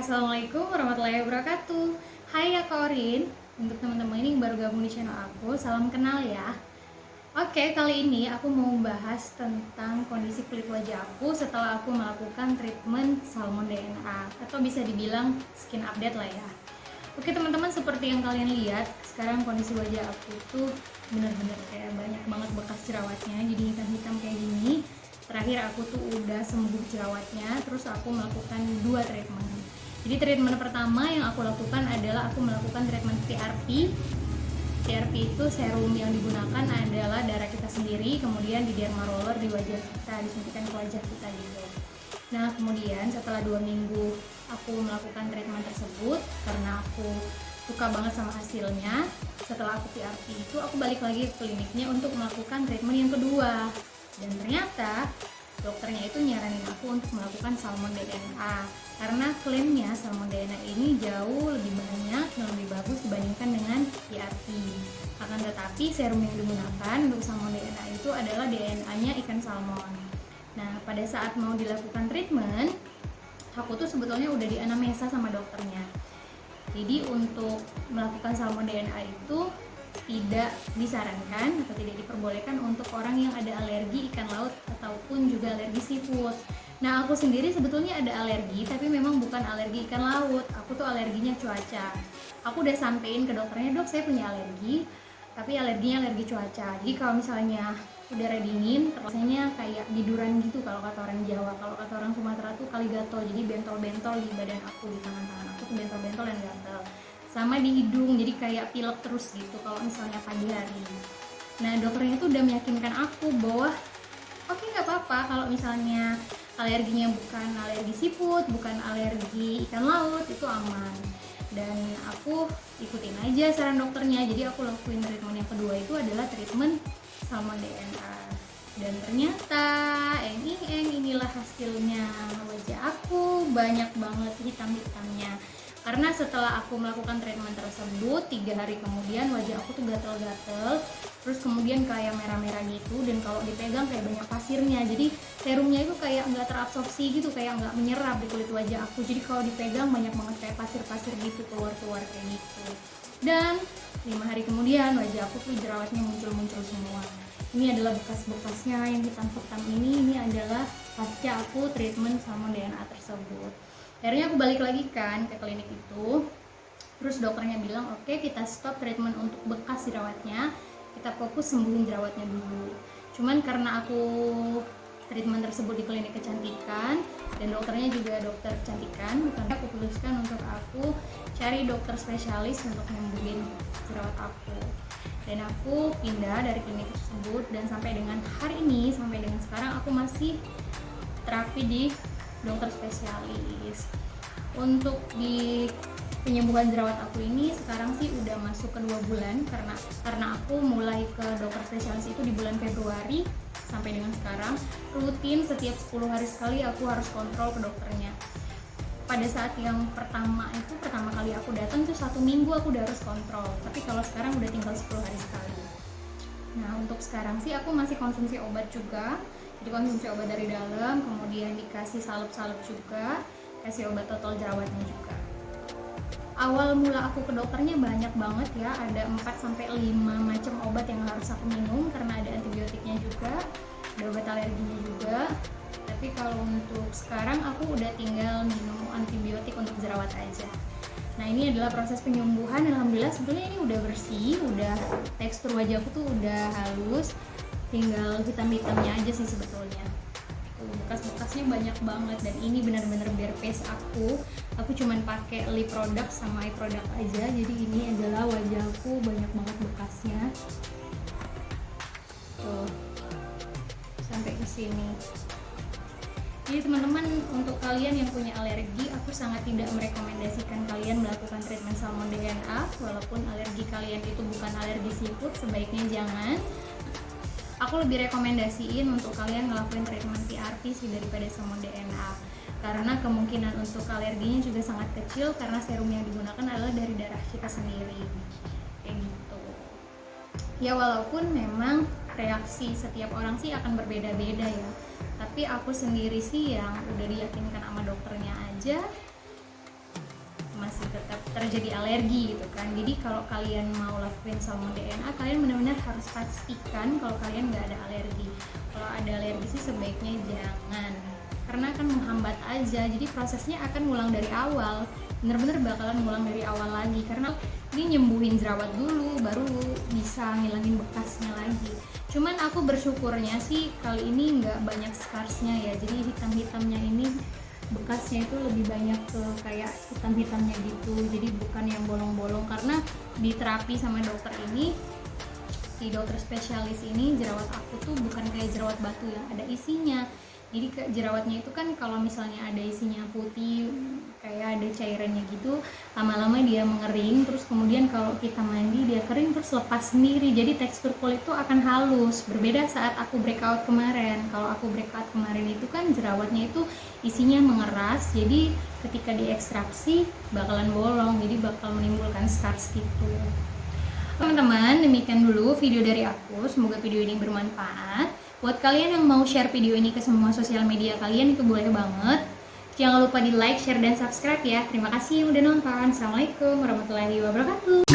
Assalamualaikum warahmatullahi wabarakatuh. Hai ya Kak Orin. Untuk teman-teman ini yang baru gabung di channel aku, salam kenal ya. Oke, kali ini aku mau bahas tentang kondisi kulit wajah aku setelah aku melakukan treatment Salmon DNA atau bisa dibilang skin update lah ya. Oke teman-teman, seperti yang kalian lihat, sekarang kondisi wajah aku tuh bener-bener kayak banyak banget bekas jerawatnya, jadi hitam-hitam kayak gini. Terakhir aku tuh udah sembuh jerawatnya, terus aku melakukan 2 treatment. Jadi treatment pertama yang aku lakukan adalah aku melakukan treatment PRP. PRP itu serum yang digunakan adalah darah kita sendiri, kemudian di derma roller di wajah kita, disuntikan ke wajah kita gitu. Nah kemudian setelah 2 minggu aku melakukan treatment tersebut, karena aku suka banget sama hasilnya, setelah aku PRP itu aku balik lagi ke kliniknya untuk melakukan treatment yang kedua. Dan ternyata dokternya itu nyaranin aku untuk melakukan Salmon DNA karena klaimnya Salmon DNA ini jauh lebih banyak dan lebih bagus dibandingkan dengan PRP. Akan tetapi serum yang digunakan untuk Salmon DNA itu adalah DNA-nya ikan salmon. Nah pada saat mau dilakukan treatment, aku tuh sebetulnya udah dianamnesa sama dokternya. Jadi untuk melakukan Salmon DNA itu tidak disarankan atau tidak diperbolehkan untuk orang yang ada alergi ikan laut ataupun juga alergi seafood. Nah aku sendiri sebetulnya ada alergi, tapi memang bukan alergi ikan laut, aku tuh alerginya cuaca. Aku udah sampein ke dokternya, dok saya punya alergi, tapi alerginya alergi cuaca. Jadi kalau misalnya udara dingin, rasanya kayak biduran gitu kalau kata orang Jawa. Kalau kata orang Sumatera tuh kaligato, jadi bentol-bentol di badan aku, di tangan-tangan aku tuh bentol-bentol dan gatal. Sama di hidung, jadi kayak pilek terus gitu kalau misalnya pagi hari. Nah dokternya tuh udah meyakinkan aku bahwa oke, nggak apa-apa kalau misalnya alerginya bukan alergi seafood, bukan alergi ikan laut, itu aman. Dan aku ikutin aja saran dokternya, jadi aku lakuin treatment yang kedua itu adalah treatment Salmon DNA. Dan ternyata inilah hasilnya. Wajah aku banyak banget hitam-hitamnya. Karena setelah aku melakukan treatment tersebut 3 hari kemudian wajah aku tuh gatel-gatel, terus kemudian kayak merah-merah gitu, dan kalau dipegang kayak banyak pasirnya, jadi serumnya itu kayak nggak terabsorpsi gitu, kayak nggak menyerap di kulit wajah aku, jadi kalau dipegang banyak banget kayak pasir-pasir gitu keluar-keluar kayak gitu. Dan 5 hari kemudian wajah aku tuh jerawatnya muncul-muncul semua. Ini adalah bekas-bekasnya yang hitam-hitam ini adalah pasca aku treatment sama DNA tersebut. Akhirnya aku balik lagi kan ke klinik itu, terus dokternya bilang oke, kita stop treatment untuk bekas jerawatnya, kita fokus sembuhin jerawatnya dulu. Cuman karena aku treatment tersebut di klinik kecantikan dan dokternya juga dokter kecantikan, makanya aku putuskan untuk aku cari dokter spesialis untuk nyembuhin jerawat aku. Dan aku pindah dari klinik tersebut, dan sampai dengan hari ini, sampai dengan sekarang aku masih terapi di dokter spesialis. Untuk di penyembuhan jerawat aku ini sekarang sih udah masuk ke 2 bulan, karena aku mulai ke dokter spesialis itu di bulan Februari sampai dengan sekarang rutin setiap 10 hari sekali aku harus kontrol ke dokternya. Pada saat yang pertama kali aku datang tuh 1 minggu aku udah harus kontrol, tapi kalau sekarang udah tinggal 10 hari sekali. Nah untuk sekarang sih aku masih konsumsi obat juga, jadi konsumsi obat dari dalam, kemudian dikasih salep-salep juga, kasih obat total jerawatnya juga. Awal mula aku ke dokternya banyak banget ya, ada 4-5 macam obat yang harus aku minum karena ada antibiotiknya juga, ada obat alerginya juga. Tapi kalau untuk sekarang aku udah tinggal minum antibiotik untuk jerawat aja. Nah ini adalah proses penyembuhan, alhamdulillah sebetulnya ini udah bersih, udah tekstur wajahku tuh udah halus, tinggal hitam-hitamnya aja sih sebetulnya. Bekas-bekasnya banyak banget, dan ini benar-benar bare face aku cuman pakai lip product sama eye product aja, jadi ini adalah wajahku banyak banget bekasnya tuh sampai ke sini. Jadi teman-teman, untuk kalian yang punya alergi, aku sangat tidak merekomendasikan kalian melakukan treatment Salmon DNA. Walaupun alergi kalian itu bukan alergi seafood, sebaiknya jangan. Aku lebih rekomendasiin untuk kalian ngelakuin treatment PRP sih daripada Salmon DNA, karena kemungkinan untuk alerginya juga sangat kecil karena serum yang digunakan adalah dari darah kita sendiri kayak gitu. Ya walaupun memang reaksi setiap orang sih akan berbeda-beda ya, tapi aku sendiri sih yang udah diyakinkan sama dokternya aja, masih tetap terjadi alergi gitu kan. Jadi kalau kalian mau lakuin salmon DNA, kalian benar-benar harus pastikan kalau kalian nggak ada alergi. Kalau ada alergi sih sebaiknya jangan, karena akan menghambat aja. Jadi prosesnya akan ngulang dari awal, bener-bener bakalan ngulang dari awal lagi, karena ini nyembuhin jerawat dulu baru bisa ngilangin bekasnya lagi. Cuman aku bersyukurnya sih kali ini nggak banyak scarsnya ya, jadi hitam-hitamnya ini bekasnya itu lebih banyak ke kayak hitam-hitamnya gitu, jadi bukan yang bolong-bolong. Karena di terapi sama dokter ini, si dokter spesialis ini, jerawat aku tuh bukan kayak jerawat batu yang ada isinya. Jadi jerawatnya itu kan kalau misalnya ada isinya putih, kayak ada cairannya gitu, lama-lama dia mengering, terus kemudian kalau kita mandi dia kering terus lepas sendiri. Jadi tekstur kulit itu akan halus. Berbeda saat aku breakout kemarin. Kalau aku breakout kemarin itu kan jerawatnya itu isinya mengeras, jadi ketika diekstraksi bakalan bolong, jadi bakal menimbulkan scars gitu. Teman-teman, demikian dulu video dari aku. Semoga video ini bermanfaat. Buat kalian yang mau share video ini ke semua sosial media kalian, itu boleh banget. Jangan lupa di like, share, dan subscribe ya. Terima kasih yang udah nonton. Assalamualaikum warahmatullahi wabarakatuh.